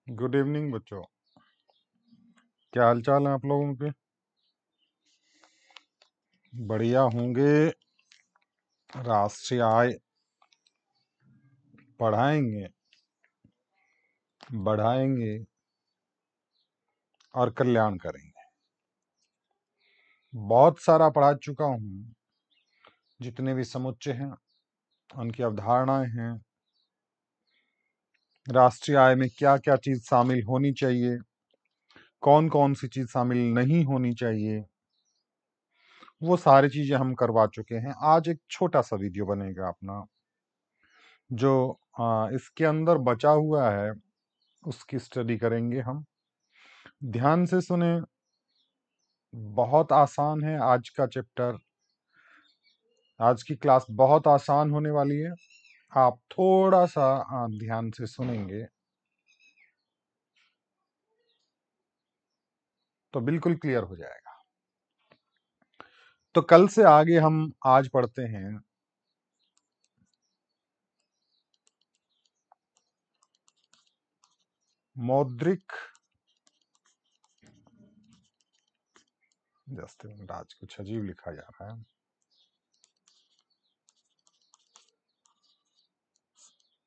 Good evening बच्चों। क्या हाल चाल है आप लोगों के? बढ़िया होंगे। राष्ट्रीय आय पढ़ाएंगे, बढ़ाएंगे और कल्याण करेंगे। बहुत सारा पढ़ा चुका हूँ। जितने भी समुच्चय हैं, उनकी अवधारणाएं हैं, राष्ट्रीय आय में क्या क्या चीज शामिल होनी चाहिए, कौन कौन सी चीज शामिल नहीं होनी चाहिए, वो सारी चीजें हम करवा चुके हैं। आज एक छोटा सा वीडियो बनेगा अपना, जो इसके अंदर बचा हुआ है, उसकी स्टडी करेंगे हम। ध्यान से सुने, बहुत आसान है आज का चैप्टर। आज की क्लास बहुत आसान होने वाली है। आप थोड़ा सा ध्यान से सुनेंगे तो बिल्कुल क्लियर हो जाएगा। तो कल से आगे हम आज पढ़ते हैं मौद्रिक, जस्ट मिनट, आज कुछ अजीब लिखा जा रहा है।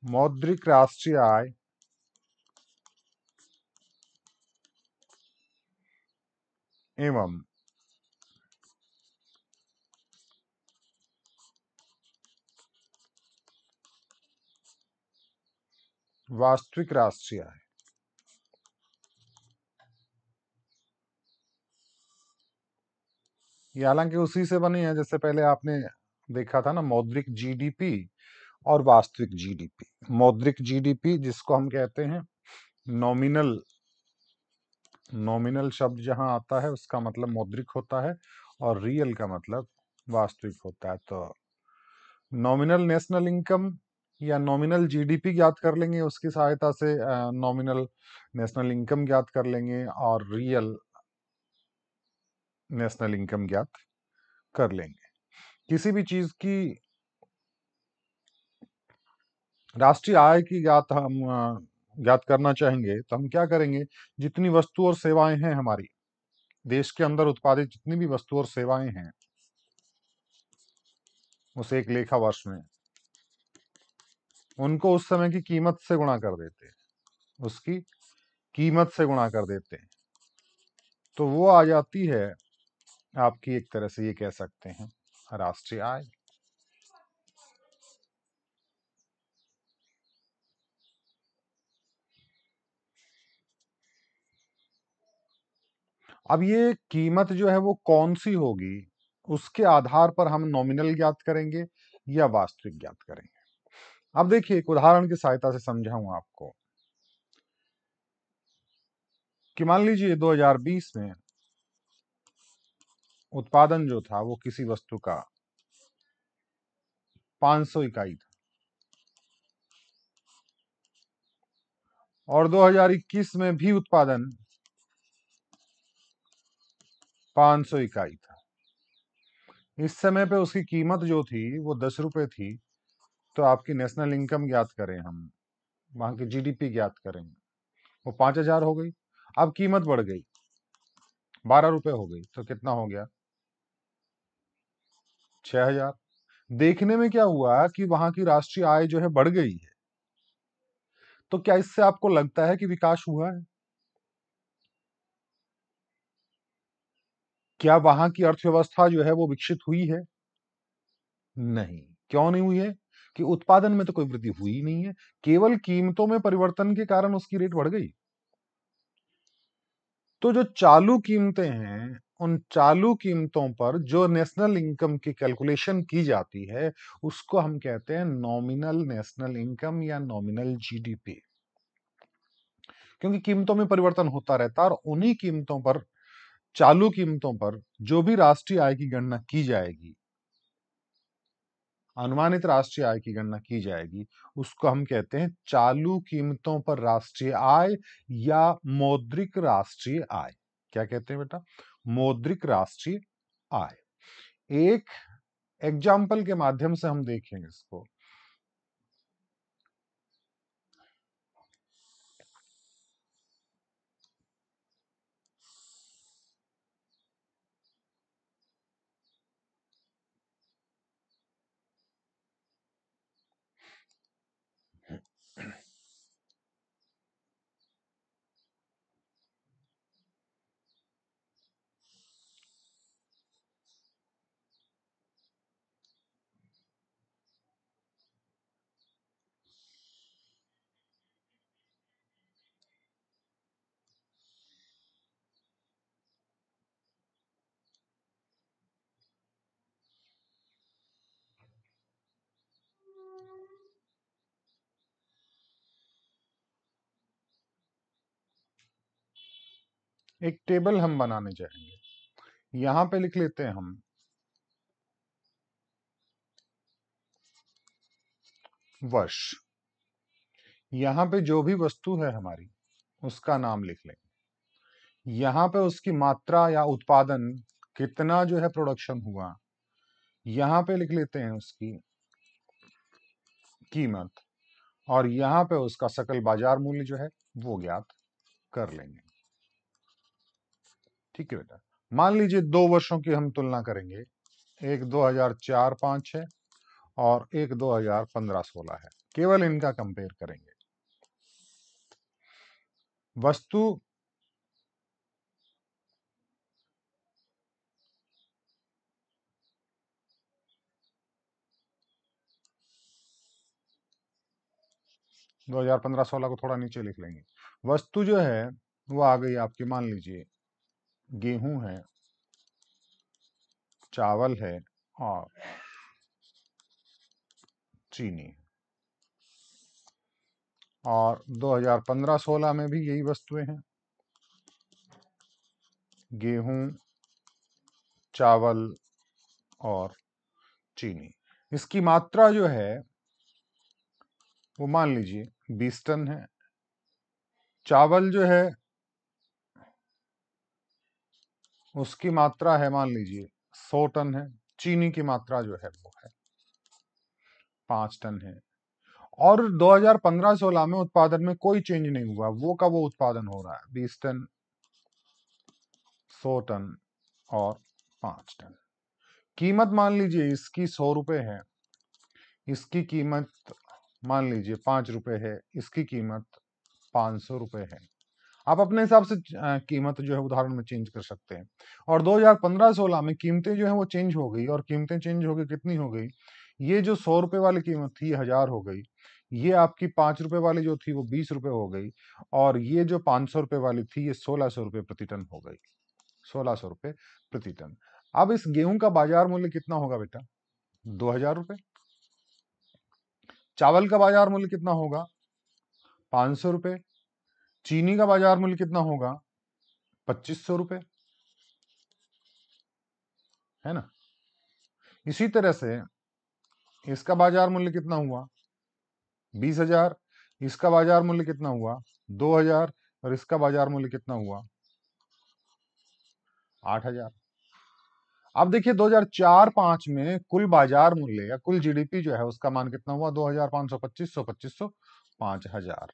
मौद्रिक राष्ट्रीय आय एवं वास्तविक राष्ट्रीय आय। ये हालांकि उसी से बनी है जैसे पहले आपने देखा था ना, मौद्रिक जीडीपी और वास्तविक जीडीपी। मौद्रिक जीडीपी जिसको हम कहते हैं नॉमिनल, नॉमिनल शब्द जहां आता है उसका मतलब मौद्रिक होता है और रियल का मतलब वास्तविक होता है। तो नॉमिनल नेशनल इनकम या नॉमिनल जीडीपी ज्ञात कर लेंगे, उसकी सहायता से नॉमिनल नेशनल इनकम ज्ञात कर लेंगे और रियल नेशनल इनकम ज्ञात कर लेंगे। किसी भी चीज की राष्ट्रीय आय की ज्ञात हम ज्ञात करना चाहेंगे तो हम क्या करेंगे? जितनी वस्तु और सेवाएं हैं हमारी देश के अंदर उत्पादित, जितनी भी वस्तु और सेवाएं हैं, उस एक लेखा वर्ष में उनको उस समय की कीमत से गुणा कर देते हैं, उसकी कीमत से गुणा कर देते हैं, तो वो आ जाती है आपकी, एक तरह से ये कह सकते हैं, राष्ट्रीय आय। अब ये कीमत जो है वो कौन सी होगी, उसके आधार पर हम नॉमिनल ज्ञात करेंगे या वास्तविक ज्ञात करेंगे। अब देखिए, एक उदाहरण की सहायता से समझाऊं आपको कि मान लीजिए 2020 में उत्पादन जो था वो किसी वस्तु का 500 इकाई था और 2021 में भी उत्पादन 500 इकाई था। इस समय पे उसकी कीमत जो थी वो 10 रुपए थी। तो आपकी नेशनल इनकम ज्ञात करें हम, वहां की जीडीपी ज्ञात करें, वो 5,000 हो गई। अब कीमत बढ़ गई, 12 रुपए हो गई, तो कितना हो गया? 6,000। देखने में क्या हुआ कि वहां की राष्ट्रीय आय जो है बढ़ गई है। तो क्या इससे आपको लगता है कि विकास हुआ है? क्या वहां की अर्थव्यवस्था जो है वो विकसित हुई है? नहीं। क्यों नहीं हुई है? कि उत्पादन में तो कोई वृद्धि हुई ही नहीं है, केवल कीमतों में परिवर्तन के कारण उसकी रेट बढ़ गई। तो जो चालू कीमतें हैं, उन चालू कीमतों पर जो नेशनल इनकम की कैलकुलेशन की जाती है, उसको हम कहते हैं नॉमिनल नेशनल इनकम या नॉमिनल जीडीपी। क्योंकि कीमतों में परिवर्तन होता रहता है और उन्हीं कीमतों पर, चालू कीमतों पर जो भी राष्ट्रीय आय की गणना की जाएगी, अनुमानित राष्ट्रीय आय की गणना की जाएगी, उसको हम कहते हैं चालू कीमतों पर राष्ट्रीय आय या मौद्रिक राष्ट्रीय आय। क्या कहते हैं बेटा? मौद्रिक राष्ट्रीय आय। एक एग्जाम्पल के माध्यम से हम देखेंगे इसको। एक टेबल हम बनाने जाएंगे। यहां पे लिख लेते हैं हम वर्ष। यहां पे जो भी वस्तु है हमारी उसका नाम लिख लेंगे। यहां पे उसकी मात्रा या उत्पादन कितना जो है प्रोडक्शन हुआ, यहां पे लिख लेते हैं उसकी कीमत, और यहां पे उसका सकल बाजार मूल्य जो है वो ज्ञात कर लेंगे। ठीक है बेटा। मान लीजिए 2 वर्षों की हम तुलना करेंगे, एक 2004-05 है और एक 2015-16 है, केवल इनका कंपेयर करेंगे। वस्तु 2015-16 को थोड़ा नीचे लिख लेंगे। वस्तु जो है वो आ गई आपकी, मान लीजिए गेहूं है, चावल है और चीनी। और 2015-16 में भी यही वस्तुएं हैं, गेहूं, चावल और चीनी। इसकी मात्रा जो है वो मान लीजिए 20 टन है। चावल जो है उसकी मात्रा है मान लीजिए 100 टन है। चीनी की मात्रा जो है वो है 5 टन है। और 2015-16 में उत्पादन में कोई चेंज नहीं हुआ, वो का वो उत्पादन हो रहा है 20 टन, 100 टन और 5 टन। कीमत मान लीजिए इसकी 100 रुपए है, इसकी कीमत मान लीजिए 5 रुपए है, इसकी कीमत 500 रुपए है। आप अपने हिसाब से कीमत जो है उदाहरण में चेंज कर सकते हैं। और 2015-16 में कीमतें जो है वो चेंज हो गई, और कीमतें चेंज हो गई, कितनी हो गई? ये जो 100 रुपए वाली कीमत थी 1000 हो गई, ये आपकी 5 रुपए वाली जो थी वो 20 रुपए हो गई, और ये जो 500 रुपए वाली थी ये 1600 रुपए प्रति टन हो गई। 1600 रुपए प्रति टन। अब इस गेहूं का बाजार मूल्य कितना होगा बेटा? 2000 रुपए। चावल का बाजार मूल्य कितना होगा? 500 रुपए। चीनी का बाजार मूल्य कितना होगा? 2500 रुपए, है ना। इसी तरह से इसका बाजार मूल्य कितना हुआ? 20,000। इसका बाजार मूल्य कितना हुआ? 2,000। और इसका बाजार मूल्य कितना हुआ? 8,000। अब देखिए 2004-05 में कुल बाजार मूल्य या कुल जीडीपी जो है उसका मान कितना हुआ? 2,500, 2500, 2500, 5,000।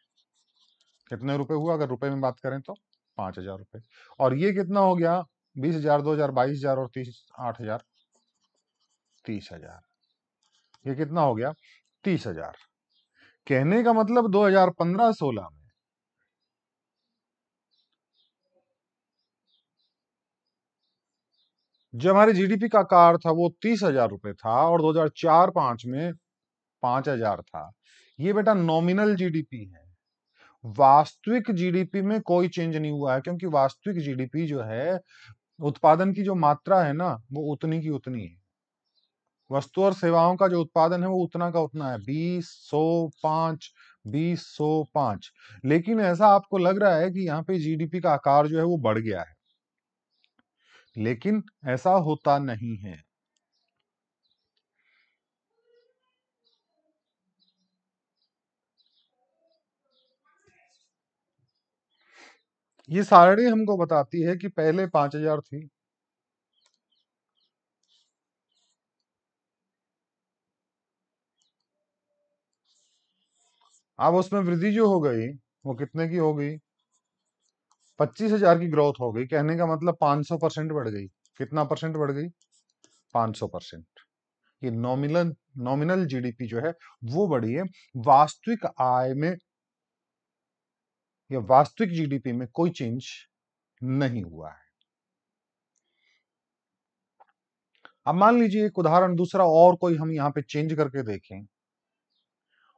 कितने रुपए हुआ अगर रुपए में बात करें तो? 5,000 रुपए। और ये कितना हो गया? 20,000, 2,000, 22,000 और 30, 8,000, 30,000। ये कितना हो गया? 30,000। कहने का मतलब 2015-16 में जो हमारे जीडीपी का आकार था वो 30,000 रुपए था, और 2004-05 में 5,000 था। ये बेटा नॉमिनल जीडीपी है। वास्तविक जीडीपी में कोई चेंज नहीं हुआ है, क्योंकि वास्तविक जीडीपी जो है, उत्पादन की जो मात्रा है ना वो उतनी की उतनी है। वस्तु और सेवाओं का जो उत्पादन है वो उतना का उतना है, 20,105, 20,105। लेकिन ऐसा आपको लग रहा है कि यहाँ पे जीडीपी का आकार जो है वो बढ़ गया है, लेकिन ऐसा होता नहीं है। ये सारणी हमको बताती है कि पहले 5,000 थी, अब उसमें वृद्धि जो हो गई वो कितने की हो गई? 25,000 की ग्रोथ हो गई। कहने का मतलब 500% बढ़ गई। कितना परसेंट बढ़ गई? 500%। ये नॉमिनल नॉमिनल जीडीपी जो है वो बढ़ी है। वास्तविक आय में या वास्तविक जीडीपी में कोई चेंज नहीं हुआ है। अब मान लीजिए एक उदाहरण दूसरा और कोई हम यहां पे चेंज करके देखें,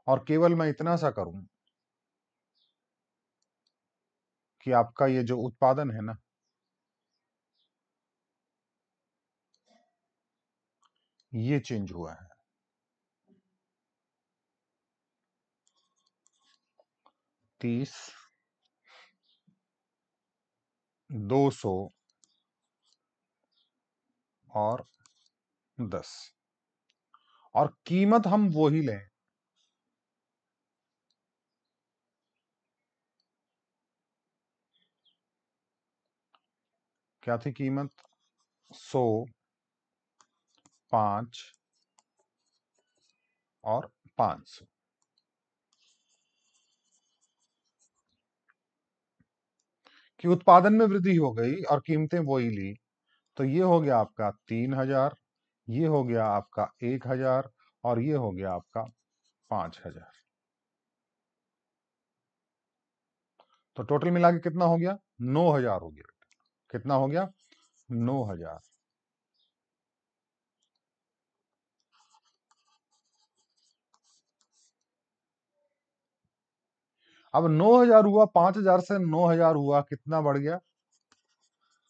और केवल मैं इतना सा करूं कि आपका ये जो उत्पादन है ना, ये चेंज हुआ है। 30, 200 और 10, और कीमत हम वो ही लें। क्या थी कीमत? 100, 5 और 500। कि उत्पादन में वृद्धि हो गई और कीमतें वही ली, तो ये हो गया आपका 3000, ये हो गया आपका 1000, और ये हो गया आपका 5000। तो टोटल मिला के कितना हो गया? 9000 हो गया। कितना हो गया? 9000। अब 9000 हुआ, 5000 से 9000 हुआ, कितना बढ़ गया?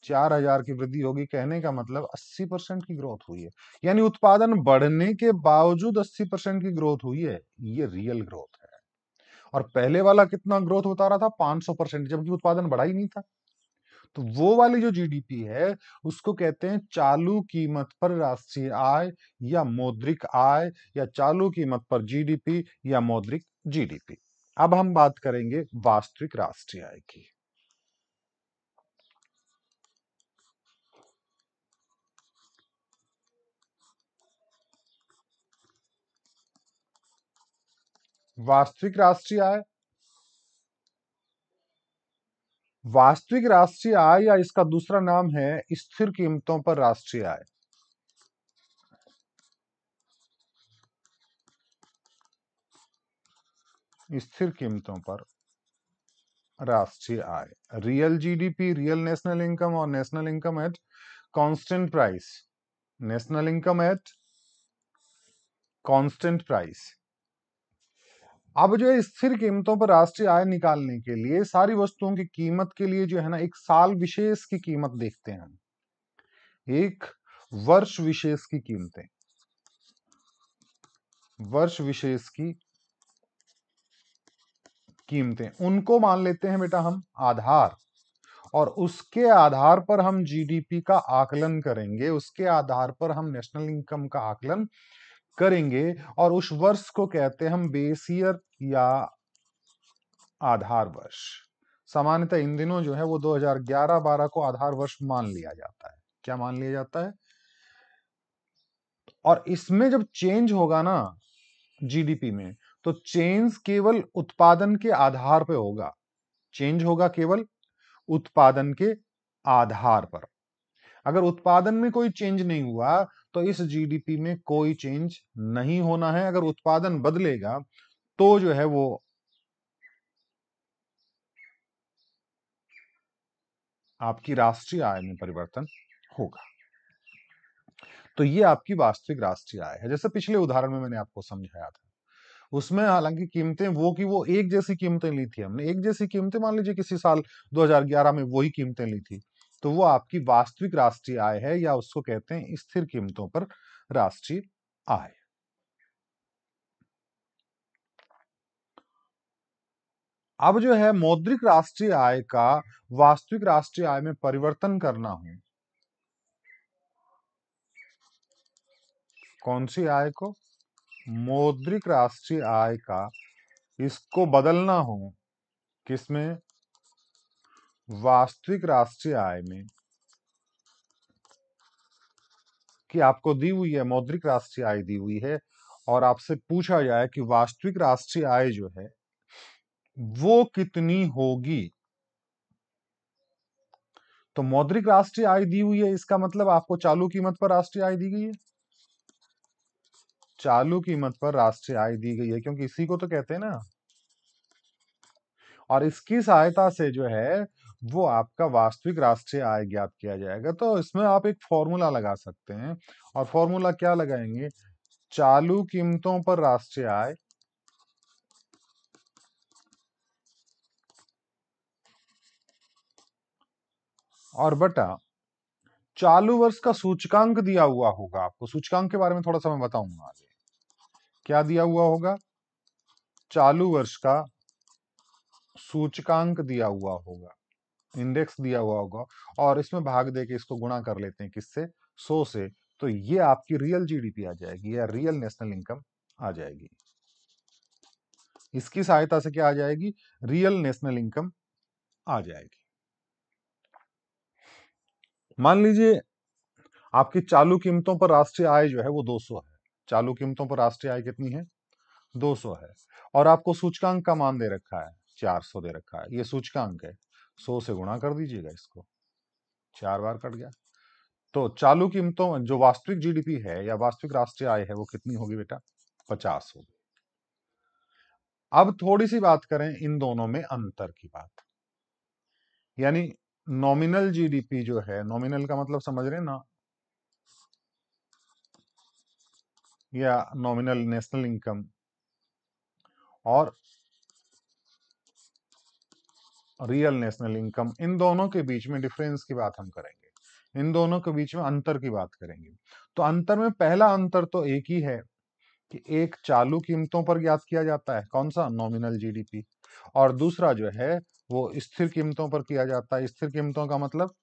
4000 की वृद्धि होगी। कहने का मतलब 80% की ग्रोथ हुई है। यानी उत्पादन बढ़ने के बावजूद 80% की ग्रोथ हुई है। ये रियल ग्रोथ है। और पहले वाला कितना ग्रोथ बता रहा था? 500%, जबकि उत्पादन बढ़ा ही नहीं था। तो वो वाली जो जीडीपी है, उसको कहते हैं चालू कीमत पर राष्ट्रीय आय, या मौद्रिक आय, या चालू कीमत पर जीडीपी, या मौद्रिक जीडीपी। अब हम बात करेंगे वास्तविक राष्ट्रीय आय की। वास्तविक राष्ट्रीय आय, वास्तविक राष्ट्रीय आय या इसका दूसरा नाम है स्थिर कीमतों पर राष्ट्रीय आय। स्थिर कीमतों पर राष्ट्रीय आय, real GDP, real national income, और national income at constant price. National income at constant price. अब जो है स्थिर कीमतों पर राष्ट्रीय आय निकालने के लिए सारी वस्तुओं की कीमत के लिए जो है ना, एक साल विशेष की कीमत देखते हैं हम, एक वर्ष विशेष की कीमतें, वर्ष विशेष की कीमतें, उनको मान लेते हैं बेटा हम आधार, और उसके आधार पर हम जीडीपी का आकलन करेंगे, उसके आधार पर हम नेशनल इनकम का आकलन करेंगे, और उस वर्ष को कहते हैं हम बेस ईयर या आधार वर्ष। सामान्यतः इन दिनों जो है वो 2011-12 को आधार वर्ष मान लिया जाता है। क्या मान लिया जाता है? और इसमें जब चेंज होगा ना जीडीपी में, तो चेंज केवल उत्पादन के आधार पर होगा। चेंज होगा केवल उत्पादन के आधार पर। अगर उत्पादन में कोई चेंज नहीं हुआ, तो इस जीडीपी में कोई चेंज नहीं होना है। अगर उत्पादन बदलेगा, तो जो है वो आपकी राष्ट्रीय आय में परिवर्तन होगा। तो ये आपकी वास्तविक राष्ट्रीय आय है। जैसे पिछले उदाहरण में मैंने आपको समझाया था, उसमें हालांकि कीमतें वो की वो एक जैसी कीमतें ली थी हमने, एक जैसी कीमतें, मान लीजिए किसी साल 2011 में वही कीमतें ली थी, तो वो आपकी वास्तविक राष्ट्रीय आय है, या उसको कहते हैं स्थिर कीमतों पर राष्ट्रीय आय। अब जो है मौद्रिक राष्ट्रीय आय का वास्तविक राष्ट्रीय आय में परिवर्तन करना हो, कौन सी आय को? मौद्रिक राष्ट्रीय आय का, इसको बदलना हो किसमें? वास्तविक राष्ट्रीय आय में। कि आपको दी हुई है मौद्रिक राष्ट्रीय आय दी हुई है, और आपसे पूछा जाए कि वास्तविक राष्ट्रीय आय जो है वो कितनी होगी, तो मौद्रिक राष्ट्रीय आय दी हुई है, इसका मतलब आपको चालू कीमत पर राष्ट्रीय आय दी गई है। चालू कीमत पर राष्ट्रीय आय दी गई है, क्योंकि इसी को तो कहते हैं ना। और इसकी सहायता से जो है वो आपका वास्तविक राष्ट्रीय आय ज्ञात किया जाएगा। तो इसमें आप एक फॉर्मूला लगा सकते हैं, और फॉर्मूला क्या लगाएंगे? चालू कीमतों पर राष्ट्रीय आय और बटा चालू वर्ष का सूचकांक दिया हुआ होगा। आपको सूचकांक के बारे में थोड़ा सा मैं बताऊंगा आगे। क्या दिया हुआ होगा? चालू वर्ष का सूचकांक दिया हुआ होगा। इंडेक्स दिया हुआ होगा और इसमें भाग दे के इसको गुणा कर लेते हैं किससे, 100 से, तो ये आपकी रियल जीडीपी आ जाएगी या रियल नेशनल इनकम आ जाएगी। इसकी सहायता से क्या आ जाएगी, रियल नेशनल इनकम आ जाएगी। मान लीजिए आपकी चालू कीमतों पर राष्ट्रीय आय जो है वो 200 है। चालू कीमतों पर राष्ट्रीय आय कितनी है, 200 है, और आपको सूचकांक का मान दे रखा है 400 दे रखा है। ये सूचकांक है, 100 से गुणा कर दीजिएगा इसको, 4 बार कट गया। तो चालू कीमतों जो वास्तविक जीडीपी है या वास्तविक राष्ट्रीय आय है वो कितनी होगी बेटा, 50 होगी। अब थोड़ी सी बात करें इन दोनों में अंतर की बात, यानी नॉमिनल जीडीपी जो है, नॉमिनल का मतलब समझ रहे हैं ना, या नॉमिनल नेशनल इनकम, और रियल नेशनल इनकम, इन दोनों के बीच में डिफरेंस की बात हम करेंगे, इन दोनों के बीच में अंतर की बात करेंगे। तो अंतर में पहला अंतर तो एक ही है कि एक चालू कीमतों पर ज्ञात किया जाता है, कौन सा, नॉमिनल जीडीपी, और दूसरा जो है वो स्थिर कीमतों पर किया जाता है। स्थिर कीमतों का मतलब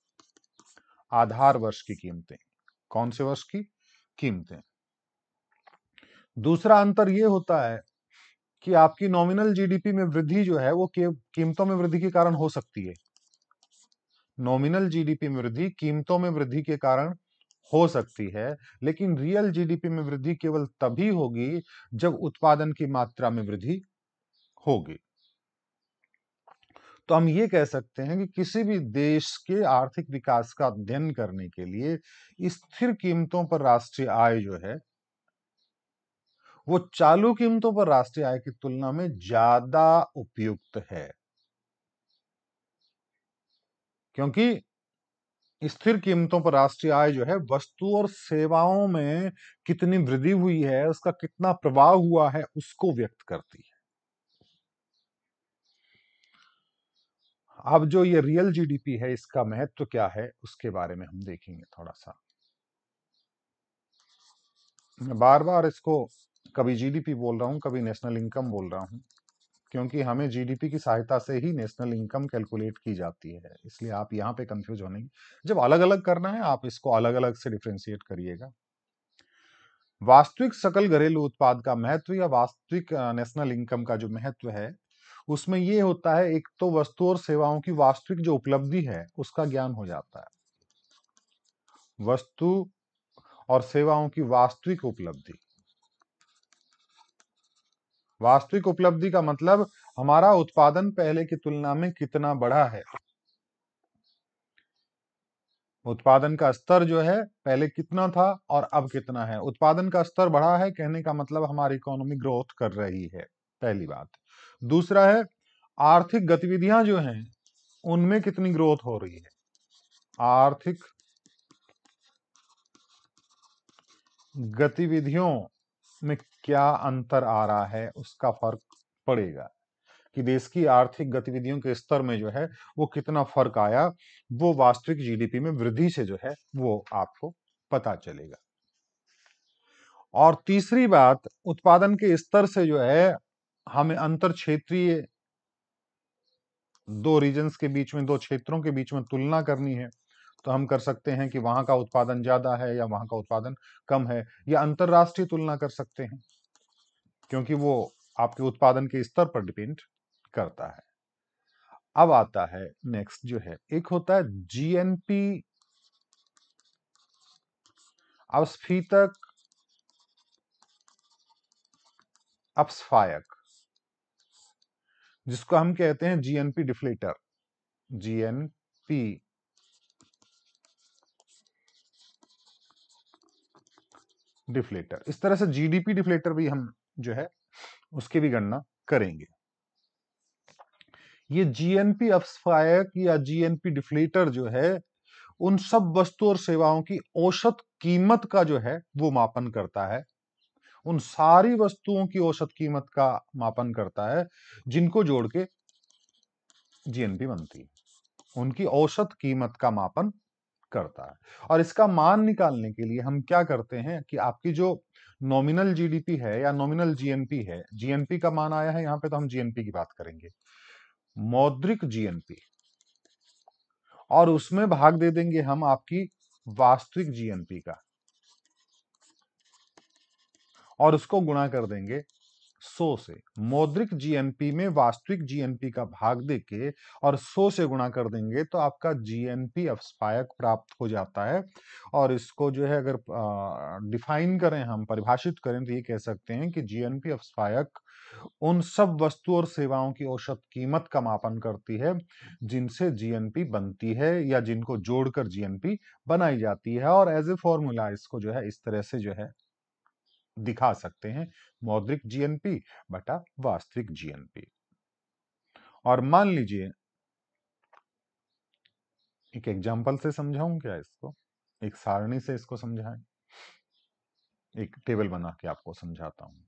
आधार वर्ष की कीमतें, कौन से वर्ष की कीमतें। दूसरा अंतर ये होता है कि आपकी नॉमिनल जीडीपी में वृद्धि जो है वो कीमतों में वृद्धि के कारण हो सकती है। नॉमिनल जीडीपी में वृद्धि कीमतों में वृद्धि के कारण हो सकती है, लेकिन रियल जीडीपी में वृद्धि केवल तभी होगी जब उत्पादन की मात्रा में वृद्धि होगी। तो हम ये कह सकते हैं कि किसी भी देश के आर्थिक विकास का अध्ययन करने के लिए स्थिर कीमतों पर राष्ट्रीय आय जो है वो चालू कीमतों पर राष्ट्रीय आय की तुलना में ज्यादा उपयुक्त है, क्योंकि स्थिर कीमतों पर राष्ट्रीय आय जो है वस्तु और सेवाओं में कितनी वृद्धि हुई है, उसका कितना प्रभाव हुआ है, उसको व्यक्त करती है। अब जो ये रियल जीडीपी है इसका महत्व क्या है उसके बारे में हम देखेंगे थोड़ा सा। मैं बार बार इसको कभी जीडीपी बोल रहा हूं, कभी नेशनल इनकम बोल रहा हूं, क्योंकि हमें जीडीपी की सहायता से ही नेशनल इनकम कैलकुलेट की जाती है, इसलिए आप यहां पे कंफ्यूज होने, जब अलग अलग करना है आप इसको अलग अलग से डिफ्रेंशिएट करिएगा। वास्तविक सकल घरेलू उत्पाद का महत्व या वास्तविक नेशनल इनकम का जो महत्व है उसमें यह होता है, एक तो वस्तु और सेवाओं की वास्तविक जो उपलब्धि है उसका ज्ञान हो जाता है। वस्तु और सेवाओं की वास्तविक उपलब्धि, वास्तविक उपलब्धि का मतलब हमारा उत्पादन पहले की तुलना में कितना बढ़ा है। उत्पादन का स्तर जो है पहले कितना था और अब कितना है। उत्पादन का स्तर बढ़ा है कहने का मतलब हमारी इकोनॉमी ग्रोथ कर रही है, पहली बात। दूसरा है आर्थिक गतिविधियां जो हैं उनमें कितनी ग्रोथ हो रही है। आर्थिक गतिविधियों में क्या अंतर आ रहा है उसका फर्क पड़ेगा कि देश की आर्थिक गतिविधियों के स्तर में जो है वो कितना फर्क आया, वो वास्तविक जीडीपी में वृद्धि से जो है वो आपको पता चलेगा। और तीसरी बात, उत्पादन के स्तर से जो है हमें अंतर क्षेत्रीय, दो रीजन्स के बीच में, दो क्षेत्रों के बीच में तुलना करनी है, तो हम कर सकते हैं कि वहां का उत्पादन ज्यादा है या वहां का उत्पादन कम है, या अंतरराष्ट्रीय तुलना कर सकते हैं, क्योंकि वो आपके उत्पादन के स्तर पर डिपेंड करता है। अब आता है नेक्स्ट जो है, एक होता है जीएनपी अपस्फीतक अपस्फायक, जिसको हम कहते हैं जीएनपी डिफ्लेटर। जीएनपी डिफ्लेटर, इस तरह से जीडीपी डिफ्लेटर भी हम जो है उसकी भी गणना करेंगे। ये जीएनपी अपस्फायक या जीएनपी डिफ्लेटर जो है उन सब वस्तु और सेवाओं की औसत कीमत का जो है वो मापन करता है, उन सारी वस्तुओं की औसत कीमत का मापन करता है जिनको जोड़ के जीएनपी बनती है, उनकी औसत कीमत का मापन करता है। और इसका मान निकालने के लिए हम क्या करते हैं कि आपकी जो नॉमिनल जीडीपी है या नॉमिनल जीएनपी है, जीएनपी का मान आया है यहां पे तो हम जीएनपी की बात करेंगे। मौद्रिक जीएनपी, और उसमें भाग दे देंगे हम आपकी वास्तविक जीएनपी का, और उसको गुणा कर देंगे 100 से। मौद्रिक जीएनपी में वास्तविक जीएनपी का भाग देके और 100 से गुणा कर देंगे तो आपका जीएनपी अवस्थायक प्राप्त हो जाता है। और इसको जो है अगर डिफाइन करें, हम परिभाषित करें, तो ये कह सकते हैं कि जीएनपी अवस्थायक उन सब वस्तु और सेवाओं की औसत कीमत का मापन करती है जिनसे जीएनपी बनती है या जिनको जोड़कर जीएनपी बनाई जाती है। और एज ए फॉर्मूला इसको जो है इस तरह से जो है दिखा सकते हैं, मौद्रिक जीएनपी बटा वास्तविक जीएनपी। और मान लीजिए, एक एग्जांपल से समझाऊं क्या इसको, एक सारणी से इसको समझाएं, एक टेबल बना के आपको समझाता हूं।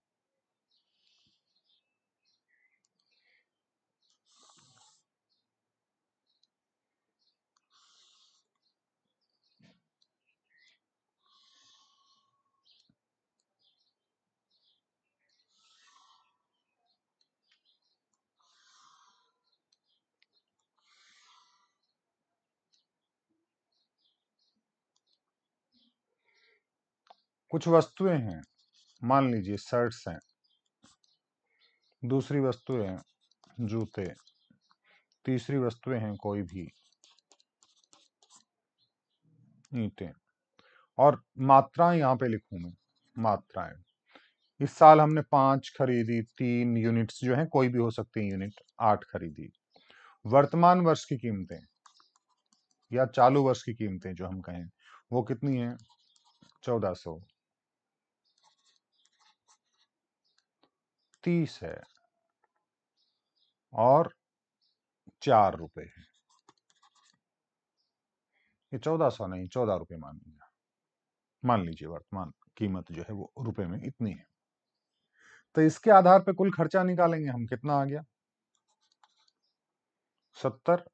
कुछ वस्तुएं हैं, मान लीजिए शर्ट्स हैं, दूसरी वस्तुएं हैं जूते, तीसरी वस्तुएं हैं कोई भी ईंटें। और मात्राएं यहां पे लिखूं मैं, मात्राएं। इस साल हमने 5 खरीदी, 3 यूनिट्स जो हैं, कोई भी हो सकती है यूनिट, 8 खरीदी। वर्तमान वर्ष की कीमतें या चालू वर्ष की कीमतें जो हम कहें, वो कितनी है? 1430 है और 4 रुपए है। ये 1400 नहीं, 14 रुपए मान लीजिए वर्तमान कीमत जो है वो रुपए में इतनी है। तो इसके आधार पे कुल खर्चा निकालेंगे हम, कितना आ गया? 70।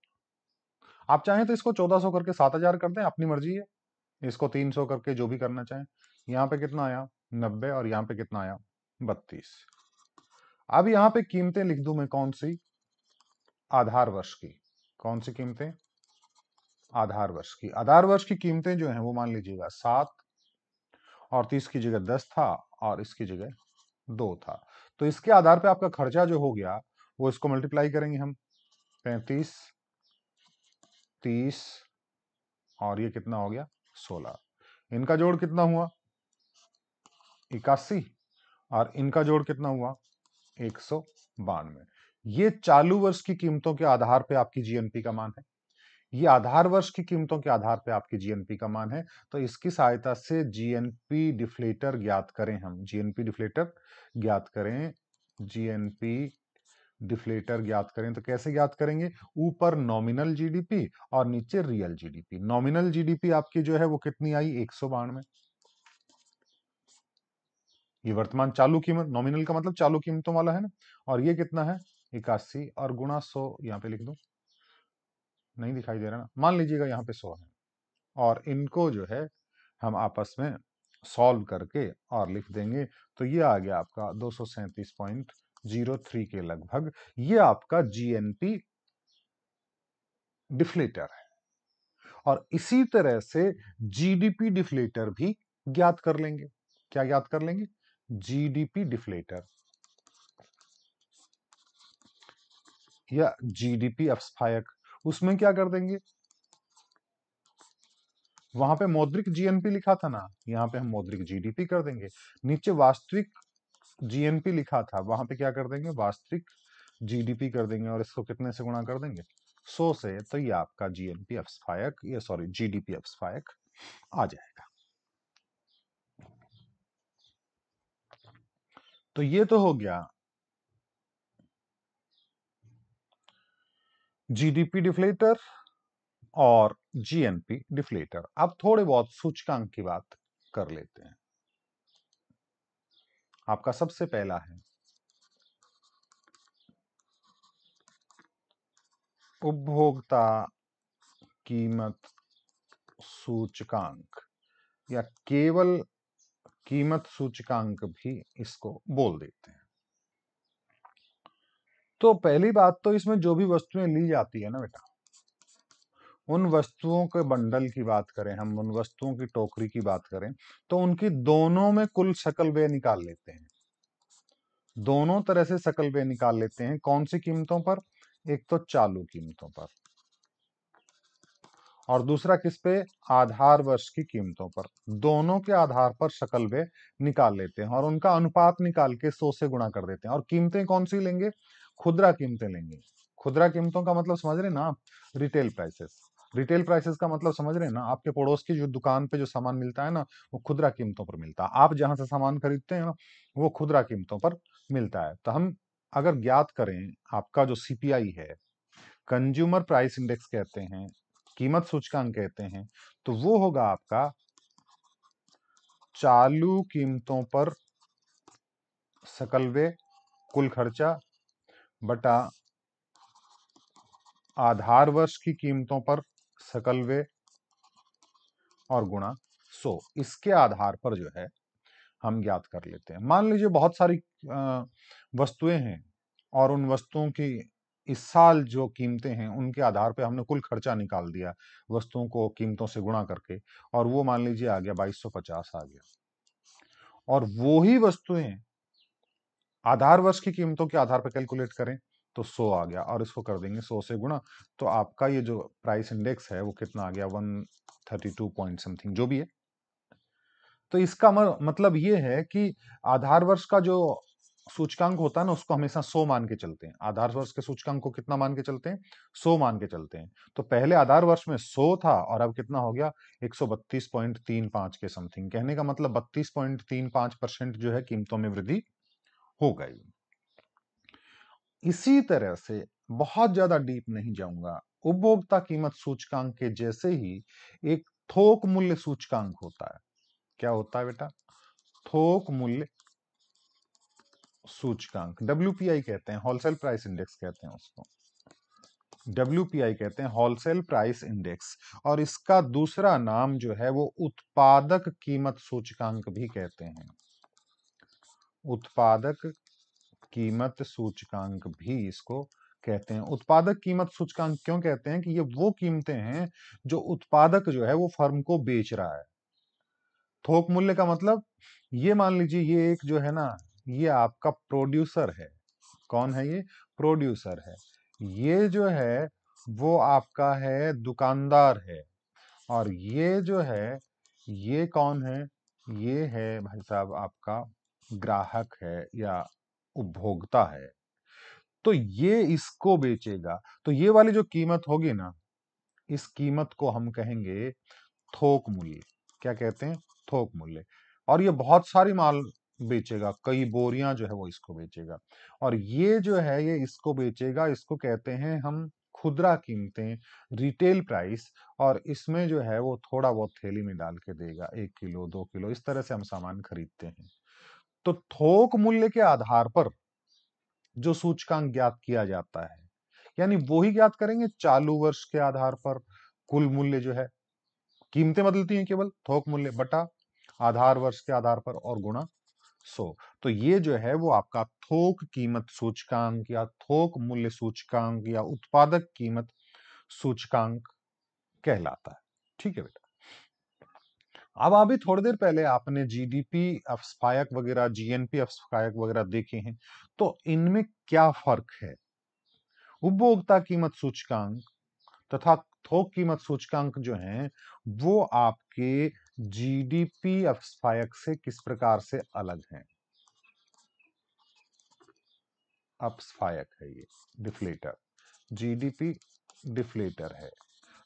आप चाहें तो इसको 1400 करके 7000 कर दें, अपनी मर्जी है। इसको 300 करके जो भी करना चाहें। यहाँ पे कितना आया? 90। और यहाँ पे कितना आया? 32। अब यहाँ पे कीमतें लिख दूं मैं, कौन सी? आधार वर्ष की। कौन सी कीमतें? आधार वर्ष की। आधार वर्ष की कीमतें जो हैं वो मान लीजिएगा 7, और 30 की जगह 10 था, और इसकी जगह 2 था। तो इसके आधार पे आपका खर्चा जो हो गया वो इसको मल्टीप्लाई करेंगे हम, 35, 30, और ये कितना हो गया? 16। इनका जोड़ कितना हुआ? 81। और इनका जोड़ कितना हुआ? 192। ये चालू वर्ष की कीमतों के आधार पे आपकी जीएनपी का मान है। ये आधार वर्ष की कीमतों के आधार पे आपकी जीएनपी का मान है। तो इसकी सहायता से जीएनपी डिफ्लेटर ज्ञात करें हम। जीएनपी डिफ्लेटर ज्ञात करें, जीएनपी डिफ्लेटर ज्ञात करें। तो कैसे ज्ञात करेंगे? ऊपर नॉमिनल जीडीपी और नीचे रियल जीडीपी। नॉमिनल जीडीपी आपकी जो है वो कितनी आई? 192। ये वर्तमान चालू कीमत, नॉमिनल का मतलब चालू कीमतों वाला है ना। और ये कितना है? 81, और गुणा 100 यहां पे लिख दो, नहीं दिखाई दे रहा ना, मान लीजिएगा यहाँ पे 100 है। और इनको जो है हम आपस में सॉल्व करके और लिख देंगे, तो ये आ गया आपका 237.03 के लगभग। ये आपका जीएनपी डिफ्लेटर है। और इसी तरह से जीडीपी डिफ्लेटर भी ज्ञात कर लेंगे। क्या ज्ञात कर लेंगे? जीडीपी डिफ्लेटर या जीडीपी अपस्फायक। उसमें क्या कर देंगे? वहां पे मौद्रिक जीएनपी लिखा था ना, यहां पे हम मौद्रिक जीडीपी कर देंगे। नीचे वास्तविक जीएनपी लिखा था, वहां पे क्या कर देंगे? वास्तविक जीडीपी कर देंगे। और इसको कितने से गुणा कर देंगे? 100 से। तो ये आपका जीएनपी अपस्फायक, ये सॉरी जीडीपी अपस्फायक आ जाएगा। तो ये तो हो गया जीडीपी डिफ्लेटर और जीएनपी डिफ्लेटर। अब थोड़े बहुत सूचकांक की बात कर लेते हैं। आपका सबसे पहला है उपभोक्ता कीमत सूचकांक, या केवल कीमत सूचकांक भी इसको बोल देते हैं। तो पहली बात तो इसमें जो भी वस्तुएं ली जाती है ना बेटा, उन वस्तुओं के बंडल की बात करें, हम उन वस्तुओं की टोकरी की बात करें, तो उनकी दोनों में कुल सकल व्यय निकाल लेते हैं। दोनों तरह से सकल व्यय निकाल लेते हैं। कौन सी कीमतों पर? एक तो चालू कीमतों पर, और दूसरा किस पे? आधार वर्ष की कीमतों पर। दोनों के आधार पर सकल व्यय निकाल लेते हैं और उनका अनुपात निकाल के 100 से गुणा कर देते हैं। और कीमतें कौन सी लेंगे? खुदरा कीमतें लेंगे। खुदरा कीमतों का मतलब समझ रहे हैं ना आप? Retail prices. रिटेल प्राइसेस का मतलब समझ रहे हैं ना? आपके पड़ोस की जो दुकान पे जो सामान मिलता है ना, वो खुदरा कीमतों पर मिलता है। आप जहां से सामान खरीदते हैं ना, वो खुदरा कीमतों पर मिलता है। तो हम अगर ज्ञात करें, आपका जो सीपीआई है, कंज्यूमर प्राइस इंडेक्स कहते हैं, कीमत सूचकांक कहते हैं, तो वो होगा आपका चालू कीमतों पर सकल व्यय कुल खर्चा बटा आधार वर्ष की कीमतों पर सकल व्यय और गुणा 100। इसके आधार पर जो है हम ज्ञात कर लेते हैं। मान लीजिए बहुत सारी वस्तुएं हैं और उन वस्तुओं की इस साल जो कीमतें हैं उनके आधार पे हमने कुल खर्चा निकाल दिया वस्तुओं को कीमतों से गुणा करके, और वो मान लीजिए आ गया 2250 आ गया। और वो ही वस्तुएं आधार वर्ष की कीमतों के आधार पर कैलकुलेट करें तो 100 आ गया, और इसको कर देंगे 100 से गुणा, तो आपका ये जो प्राइस इंडेक्स है वो कितना आ गया? 132 पॉइंट समथिंग जो भी है। तो इसका मतलब ये है कि आधार वर्ष का जो सूचकांक होता है ना, उसको हमेशा 100 मान के चलते हैं। आधार वर्ष के सूचकांक को कितना मान के चलते हैं? 100 मान के चलते हैं। तो पहले आधार वर्ष में 100 था और अब कितना हो गया? 132.35 के समथिंग। कहने का मतलब 32.35% जो है कीमतों में वृद्धि हो गई। इसी तरह से बहुत ज्यादा डीप नहीं जाऊंगा, उपभोक्ता कीमत सूचकांक के जैसे ही एक थोक मूल्य सूचकांक होता है। क्या होता है बेटा? थोक मूल्य सूचकांक, डब्ल्यूपीआई कहते हैं, होलसेल प्राइस इंडेक्स कहते हैं उसको। डब्ल्यूपीआई कहते हैं होलसेल प्राइस इंडेक्स, और इसका दूसरा नाम जो है वो उत्पादक कीमत सूचकांक भी कहते हैं। उत्पादक कीमत सूचकांक भी इसको कहते हैं। उत्पादक कीमत सूचकांक क्यों कहते हैं? कि ये वो कीमतें हैं जो उत्पादक जो है वो फर्म को बेच रहा है। थोक मूल्य का मतलब, ये मान लीजिए ये एक जो है ना, ये आपका प्रोड्यूसर है। कौन है ये? प्रोड्यूसर है। ये जो है वो आपका है दुकानदार है, और ये जो है ये कौन है? ये है भाई साहब आपका ग्राहक है या उपभोक्ता है। तो ये इसको बेचेगा। तो ये वाली जो कीमत होगी ना, इस कीमत को हम कहेंगे थोक मूल्य। क्या कहते हैं? थोक मूल्य। और ये बहुत सारी माल बेचेगा, कई बोरियां जो है वो इसको बेचेगा, और ये जो है ये इसको बेचेगा। इसको कहते हैं हम खुदरा कीमतें, रिटेल प्राइस। और इसमें जो है वो थोड़ा बहुत थैली में डाल के देगा, 1 किलो 2 किलो इस तरह से हम सामान खरीदते हैं। तो थोक मूल्य के आधार पर जो सूचकांक ज्ञात किया जाता है, यानी वो ही ज्ञात करेंगे चालू वर्ष के आधार पर। कुल मूल्य जो है, कीमतें बदलती हैं केवल, थोक मूल्य बटा आधार वर्ष के आधार पर और गुणा 100। तो ये जो है वो आपका थोक कीमत सूचकांक या थोक मूल्य सूचकांक या उत्पादक कीमत सूचकांक कहलाता है। ठीक है बेटा। अब अभी थोड़ी देर पहले आपने जीडीपी अपस्फायक वगैरह, जीएनपी अपस्फायक वगैरह देखे हैं, तो इनमें क्या फर्क है? उपभोक्ता कीमत सूचकांक तथा थोक कीमत सूचकांक जो हैं वो आपके जीडीपी अपस्फायक से किस प्रकार से अलग हैं? अपस्फायक है ये, डिफ्लेटर। जीडीपी डिफ्लेटर है।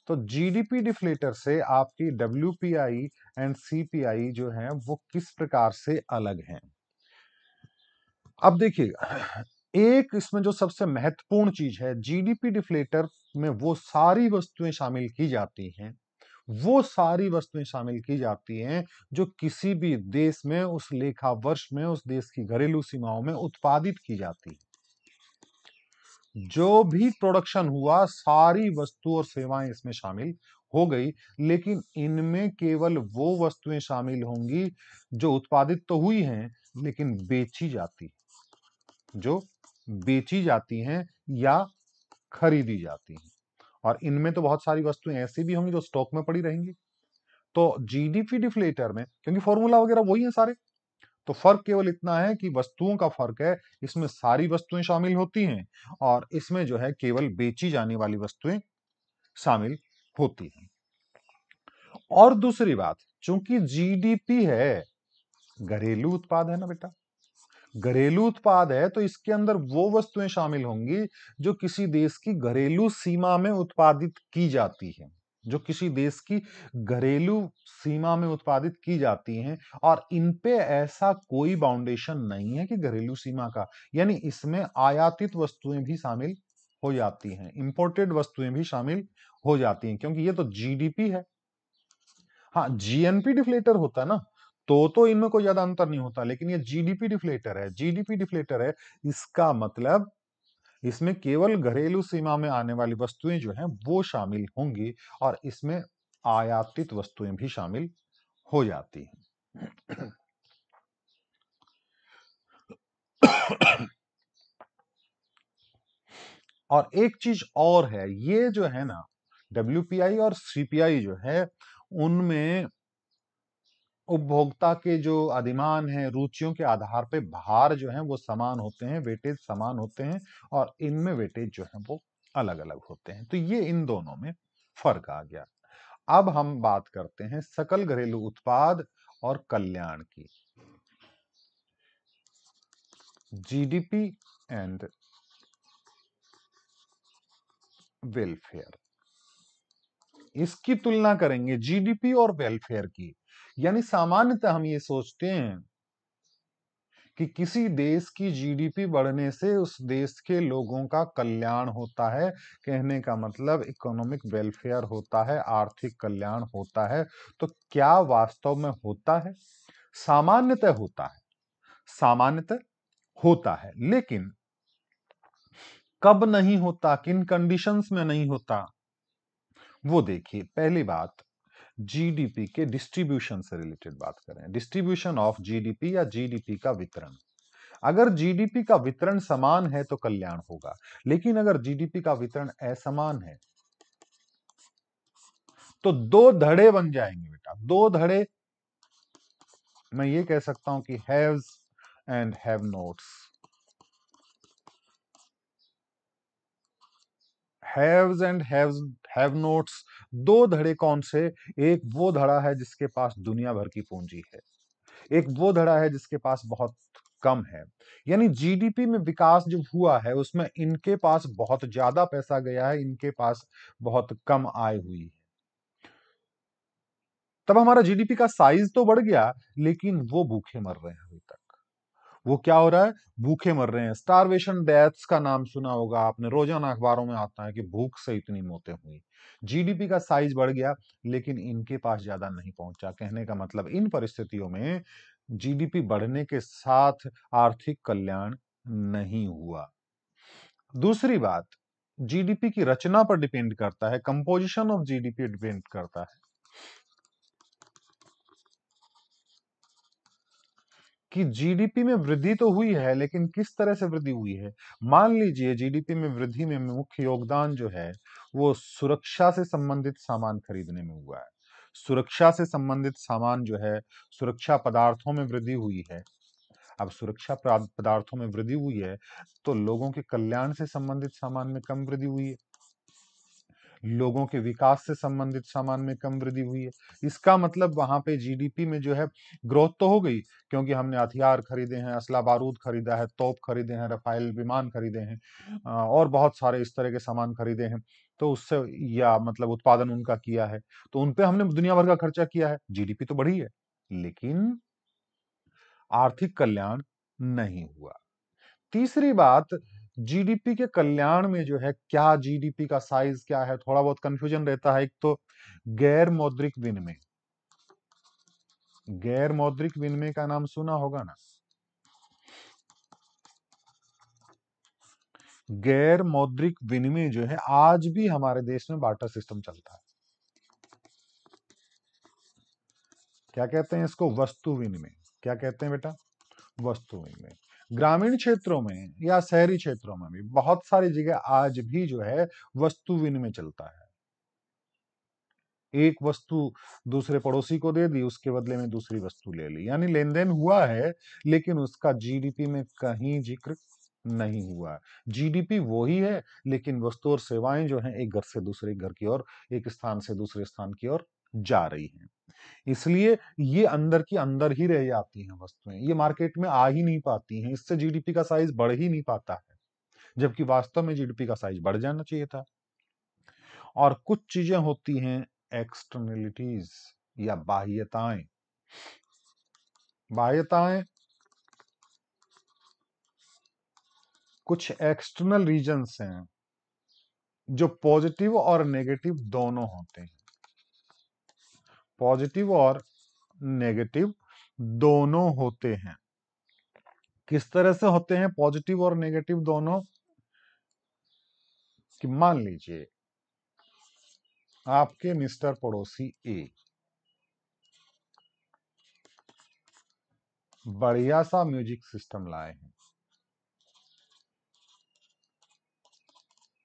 तो जीडीपी डिफ्लेटर से आपकी डब्ल्यूपीआई एंड सीपीआई जो है वो किस प्रकार से अलग हैं? अब देखिए, एक इसमें जो सबसे महत्वपूर्ण चीज है, जीडीपी डिफ्लेटर में वो सारी वस्तुएं शामिल की जाती हैं, वो सारी वस्तुएं शामिल की जाती हैं जो किसी भी देश में उस लेखा वर्ष में उस देश की घरेलू सीमाओं में उत्पादित की जाती है। जो भी प्रोडक्शन हुआ, सारी वस्तु और सेवाएं इसमें शामिल हो गई, लेकिन इनमें केवल वो वस्तुएं शामिल होंगी जो उत्पादित तो हुई हैं लेकिन बेची जाती, जो बेची जाती हैं या खरीदी जाती हैं। और इनमें तो बहुत सारी वस्तुएं ऐसी भी होंगी जो स्टॉक में पड़ी रहेंगी। तो जीडीपी डिफ्लेटर में, क्योंकि फॉर्मूला वगैरह वही है सारे, तो फर्क केवल इतना है कि वस्तुओं का फर्क है, इसमें सारी वस्तुएं शामिल होती हैं और इसमें जो है केवल बेची जाने वाली वस्तुएं शामिल होती हैं। और दूसरी बात, चूंकि जीडीपी है, घरेलू उत्पाद है ना बेटा, घरेलू उत्पाद है, तो इसके अंदर वो वस्तुएं शामिल होंगी जो किसी देश की घरेलू सीमा में उत्पादित की जाती है, जो किसी देश की घरेलू सीमा में उत्पादित की जाती हैं, और इन पे ऐसा कोई बाउंडेशन नहीं है कि घरेलू सीमा का, यानी इसमें आयातित वस्तुएं भी शामिल हो जाती हैं, इंपोर्टेड वस्तुएं भी शामिल हो जाती हैं, क्योंकि ये तो जीडीपी है। हाँ, जीएनपी डिफ्लेटर होता है ना, तो इनमें कोई ज्यादा अंतर नहीं होता, लेकिन ये जीडीपी डिफ्लेटर है। जीडीपी डिफ्लेटर है, इसका मतलब इसमें केवल घरेलू सीमा में आने वाली वस्तुएं जो हैं वो शामिल होंगी और इसमें आयातित वस्तुएं भी शामिल हो जाती हैं। और एक चीज और है, ये जो है ना डब्ल्यूपीआई और सीपीआई जो है, उनमें उपभोक्ता के जो अधिमान है, रुचियों के आधार पे भार जो है वो समान होते हैं, वेटेज समान होते हैं, और इनमें वेटेज जो है वो अलग अलग होते हैं। तो ये इन दोनों में फर्क आ गया। अब हम बात करते हैं सकल घरेलू उत्पाद और कल्याण की, जीडीपी एंड वेलफेयर। इसकी तुलना करेंगे जीडीपी और वेलफेयर की। यानी सामान्यतः हम ये सोचते हैं कि किसी देश की जीडीपी बढ़ने से उस देश के लोगों का कल्याण होता है, कहने का मतलब इकोनॉमिक वेलफेयर होता है, आर्थिक कल्याण होता है। तो क्या वास्तव में होता है? सामान्यतः होता है, सामान्यतः होता है, लेकिन कब नहीं होता, किन कंडीशंस में नहीं होता, वो देखिए। पहली बात, जीडीपी के डिस्ट्रीब्यूशन से रिलेटेड बात करें, डिस्ट्रीब्यूशन ऑफ जीडीपी या जीडीपी का वितरण। अगर जीडीपी का वितरण समान है तो कल्याण होगा, लेकिन अगर जीडीपी का वितरण असमान है तो दो धड़े बन जाएंगे बेटा, दो धड़े। मैं ये कह सकता हूं कि haves and have notes. Haves and have notes, दो धड़े कौन से? एक वो धड़ा है जिसके पास दुनिया भर की पूंजी है, एक वो धड़ा है जिसके पास बहुत कम है। यानी जीडीपी में विकास जो हुआ है उसमें इनके पास बहुत ज्यादा पैसा गया है, इनके पास बहुत कम आय हुई है। तब हमारा जीडीपी का साइज तो बढ़ गया, लेकिन वो भूखे मर रहे हैं अभी तक। वो क्या हो रहा है? भूखे मर रहे हैं। स्टारवेशन डेथ्स का नाम सुना होगा आपने, रोजाना अखबारों में आता है कि भूख से इतनी मौतें हुई। जीडीपी का साइज बढ़ गया, लेकिन इनके पास ज्यादा नहीं पहुंचा। कहने का मतलब इन परिस्थितियों में जीडीपी बढ़ने के साथ आर्थिक कल्याण नहीं हुआ। दूसरी बात, जीडीपी की रचना पर डिपेंड करता है, कंपोजिशन ऑफ जीडीपी डिपेंड करता है कि जीडीपी में वृद्धि तो हुई है, लेकिन किस तरह से वृद्धि हुई है। मान लीजिए जीडीपी में वृद्धि में मुख्य योगदान जो है वो सुरक्षा से संबंधित सामान खरीदने में हुआ है। सुरक्षा से संबंधित सामान जो है, सुरक्षा पदार्थों में वृद्धि हुई है। अब सुरक्षा पदार्थों में वृद्धि हुई है तो लोगों के कल्याण से संबंधित सामान में कम वृद्धि हुई है, लोगों के विकास से संबंधित सामान में कम वृद्धि हुई है। इसका मतलब वहां पे जीडीपी में जो है ग्रोथ तो हो गई, क्योंकि हमने हथियार खरीदे हैं, असला बारूद खरीदा है, तोप खरीदे हैं, रफाइल विमान खरीदे हैं, और बहुत सारे इस तरह के सामान खरीदे हैं। तो उससे, या मतलब उत्पादन उनका किया है, तो उनपे हमने दुनिया भर का खर्चा किया है, जीडीपी तो बढ़ी है, लेकिन आर्थिक कल्याण नहीं हुआ। तीसरी बात, जीडीपी के कल्याण में जो है, क्या जीडीपी का साइज क्या है, थोड़ा बहुत कंफ्यूजन रहता है। एक तो गैर मौद्रिक विनिमय, गैर मौद्रिक विनिमय का नाम सुना होगा ना। गैर मौद्रिक विनिमय जो है, आज भी हमारे देश में बार्टर सिस्टम चलता है। क्या कहते हैं इसको? वस्तु विनिमय। क्या कहते हैं बेटा? वस्तुएं में। ग्रामीण क्षेत्रों में या शहरी क्षेत्रों में भी बहुत सारी जगह आज भी जो है वस्तु विनिमय चलता है। एक वस्तु दूसरे पड़ोसी को दे दी, उसके बदले में दूसरी वस्तु ले ली, यानी लेन देन हुआ है, लेकिन उसका जीडीपी में कहीं जिक्र नहीं हुआ। जीडीपी वो ही है, लेकिन वस्तु और सेवाएं जो हैं एक घर से दूसरे घर की ओर, एक स्थान से दूसरे स्थान की ओर जा रही हैं। इसलिए ये अंदर की अंदर ही रह जाती हैं वस्तुएं, ये मार्केट में आ ही नहीं पाती हैं। इससे जीडीपी का साइज बढ़ ही नहीं पाता है, जबकि वास्तव में जीडीपी का साइज बढ़ जाना चाहिए था। और कुछ चीजें होती हैं एक्सटर्नलिटीज या बाह्यताएं। बाह्यताएं कुछ एक्सटर्नल रीजन्स हैं जो पॉजिटिव और नेगेटिव दोनों होते हैं। पॉजिटिव और नेगेटिव दोनों होते हैं। किस तरह से होते हैं पॉजिटिव और नेगेटिव दोनों? कि मान लीजिए आपके मिस्टर पड़ोसी ए बढ़िया सा म्यूजिक सिस्टम लाए हैं,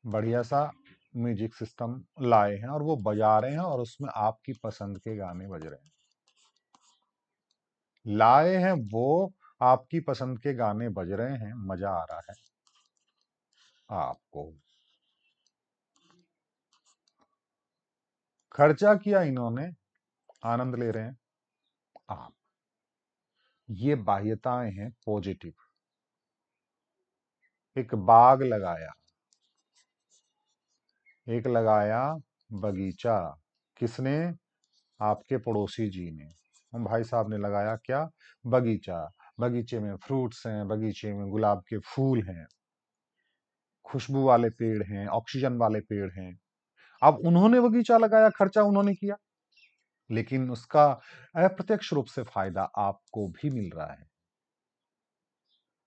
बढ़िया सा म्यूजिक सिस्टम लाए हैं और वो बजा रहे हैं और उसमें आपकी पसंद के गाने बज रहे हैं। लाए हैं वो, आपकी पसंद के गाने बज रहे हैं, मजा आ रहा है आपको। खर्चा किया इन्होंने, आनंद ले रहे हैं आप। ये बाह्यताएं हैं पॉजिटिव। एक बाग लगाया, एक लगाया बगीचा। किसने? आपके पड़ोसी जी ने। हम भाई साहब ने लगाया क्या? बगीचा। बगीचे में फ्रूट्स हैं, बगीचे में गुलाब के फूल हैं, खुशबू वाले पेड़ हैं, ऑक्सीजन वाले पेड़ हैं। अब उन्होंने बगीचा लगाया, खर्चा उन्होंने किया, लेकिन उसका अप्रत्यक्ष रूप से फायदा आपको भी मिल रहा है।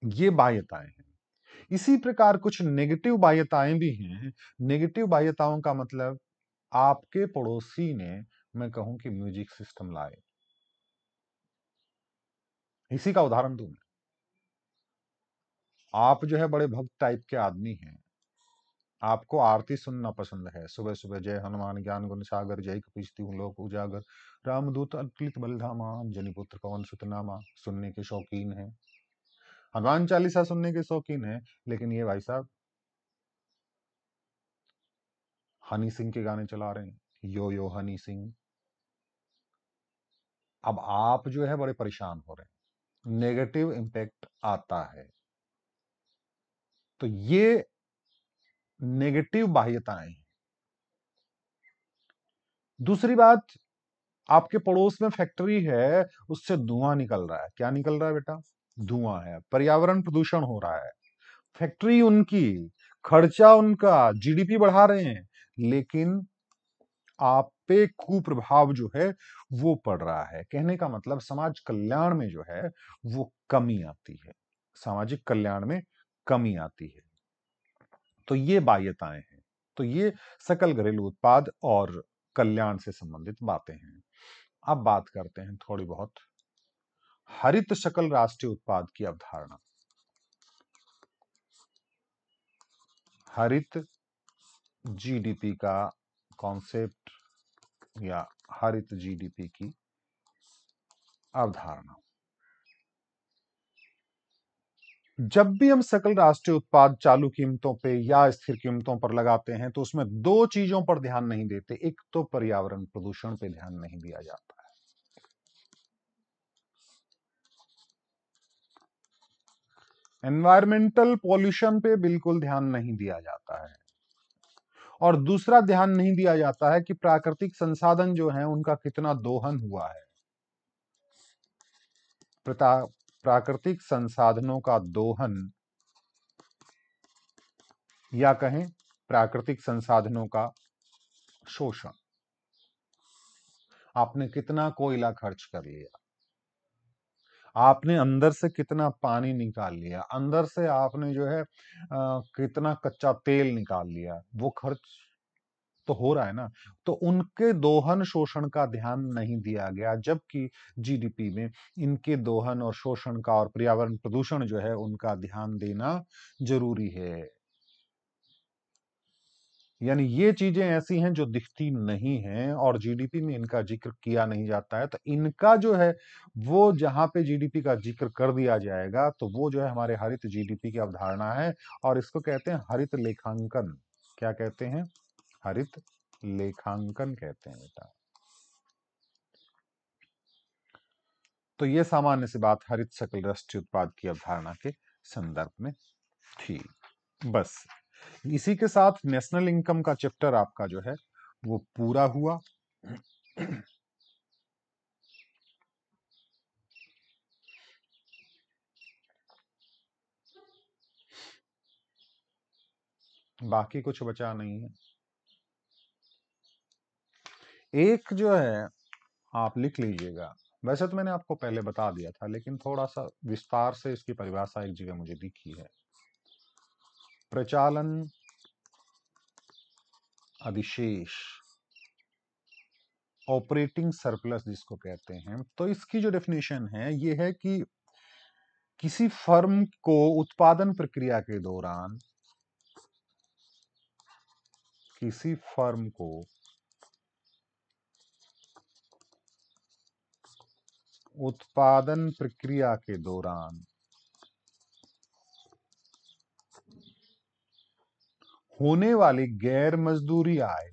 ये बाह्यताएं हैं। इसी प्रकार कुछ नेगेटिव बाह्यताएं भी हैं। नेगेटिव बाह्यताओं का मतलब आपके पड़ोसी ने, मैं कहूं कि म्यूजिक सिस्टम लाए। इसी का उदाहरण दूं मैं। आप जो है बड़े भक्त टाइप के आदमी हैं, आपको आरती सुनना पसंद है। सुबह सुबह जय हनुमान ज्ञान गुण सागर, जय कपीस तिहुँ लोक उजागर, रामदूत अतुलित बल धामा, जनिपुत्र पवन सुत नामा, सुनने के शौकीन हैं। हनुमान चालीसा सुनने के शौकीन हैं, लेकिन ये भाई साहब हनी सिंह के गाने चला रहे हैं, यो यो हनी सिंह। अब आप जो है बड़े परेशान हो रहे हैं, नेगेटिव इंपैक्ट आता है। तो ये नेगेटिव बाह्यताएं हैं। दूसरी बात, आपके पड़ोस में फैक्ट्री है, उससे धुआं निकल रहा है। क्या निकल रहा है बेटा? धुआं है, पर्यावरण प्रदूषण हो रहा है। फैक्ट्री उनकी, खर्चा उनका, जीडीपी बढ़ा रहे हैं, लेकिन आप पे कुप्रभाव जो है वो पड़ रहा है। कहने का मतलब समाज कल्याण में जो है वो कमी आती है, सामाजिक कल्याण में कमी आती है। तो ये बाह्यताएं हैं। तो ये सकल घरेलू उत्पाद और कल्याण से संबंधित बातें हैं। अब बात करते हैं थोड़ी बहुत हरित सकल राष्ट्रीय उत्पाद की अवधारणा। हरित जीडीपी का कॉन्सेप्ट या हरित जीडीपी की अवधारणा। जब भी हम सकल राष्ट्रीय उत्पाद चालू कीमतों पे या स्थिर कीमतों पर लगाते हैं तो उसमें दो चीजों पर ध्यान नहीं देते। एक तो पर्यावरण प्रदूषण पे ध्यान नहीं दिया जाता है, एनवायरमेंटल पॉल्यूशन पे बिल्कुल ध्यान नहीं दिया जाता है। और दूसरा ध्यान नहीं दिया जाता है कि प्राकृतिक संसाधन जो हैं उनका कितना दोहन हुआ है। प्राकृतिक संसाधनों का दोहन, या कहें प्राकृतिक संसाधनों का शोषण। आपने कितना कोयला खर्च कर लिया, आपने अंदर से कितना पानी निकाल लिया, अंदर से आपने जो है कितना कच्चा तेल निकाल लिया। वो खर्च तो हो रहा है ना। तो उनके दोहन शोषण का ध्यान नहीं दिया गया, जबकि जीडीपी में इनके दोहन और शोषण का और पर्यावरण प्रदूषण जो है उनका ध्यान देना जरूरी है। यानी ये चीजें ऐसी हैं जो दिखती नहीं हैं और जीडीपी में इनका जिक्र किया नहीं जाता है। तो इनका जो है वो जहां पे जीडीपी का जिक्र कर दिया जाएगा तो वो जो है हमारे हरित जीडीपी की अवधारणा है, और इसको कहते हैं हरित लेखांकन। क्या कहते हैं? हरित लेखांकन कहते हैं बेटा। तो ये सामान्य सी बात हरित सकल राष्ट्रीय उत्पाद की अवधारणा के संदर्भ में थी। बस इसी के साथ नेशनल इनकम का चैप्टर आपका जो है वो पूरा हुआ। बाकी कुछ बचा नहीं है। एक जो है आप लिख लीजिएगा, वैसे तो मैंने आपको पहले बता दिया था लेकिन थोड़ा सा विस्तार से इसकी परिभाषा एक जगह मुझे दिखी है। प्रचालन अधिशेष, ऑपरेटिंग सरप्लस जिसको कहते हैं। तो इसकी जो डेफिनेशन है ये है कि किसी फर्म को उत्पादन प्रक्रिया के दौरान, किसी फर्म को उत्पादन प्रक्रिया के दौरान होने वाली गैर मजदूरी आय,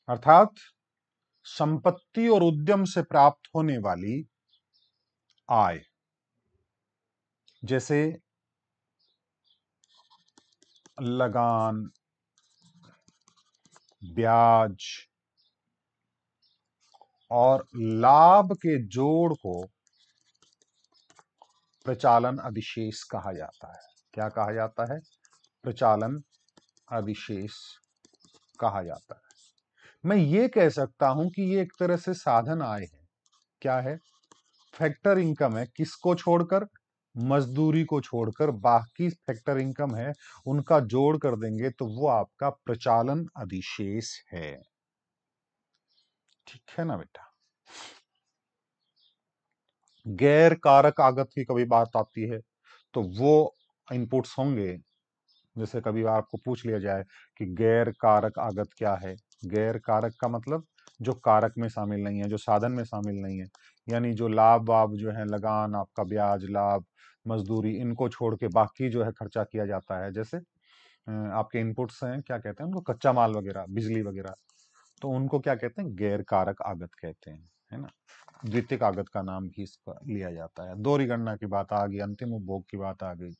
अर्थात संपत्ति और उद्यम से प्राप्त होने वाली आय, जैसे लगान, ब्याज और लाभ के जोड़ को प्रचालन अधिशेष कहा जाता है। क्या कहा जाता है? प्रचालन अधिशेष कहा जाता है। मैं ये कह सकता हूं कि ये एक तरह से साधन आय है। क्या है? फैक्टर इनकम है। किसको छोड़कर? मजदूरी को छोड़कर बाकी फैक्टर इनकम है, उनका जोड़ कर देंगे तो वो आपका प्रचालन अधिशेष है। ठीक है ना बेटा? गैर कारक आगत की कभी बात आती है तो वो इनपुट्स होंगे। जैसे कभी आपको पूछ लिया जाए कि गैर कारक आगत क्या है? गैर कारक का मतलब जो कारक में शामिल नहीं है, जो साधन में शामिल नहीं है। यानी जो लाभ वाभ जो है, लगान, आपका ब्याज, लाभ, मजदूरी, इनको छोड़ के बाकी जो है खर्चा किया जाता है। जैसे आपके इनपुट्स हैं, क्या कहते हैं उनको? कच्चा माल वगैरह, बिजली वगैरह। तो उनको क्या कहते हैं? गैर कारक आगत कहते हैं, है ना। द्वितीयक आगत का नाम भी इसका लिया जाता है। दोहरी गणना की बात आ गई, अंतिम उपभोग की बात आ गई।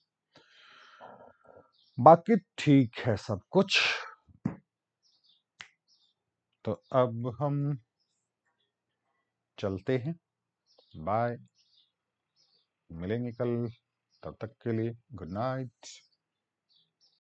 बाकी ठीक है सब कुछ। तो अब हम चलते हैं। बाय, मिलेंगे कल। तब तक के लिए गुड नाइट।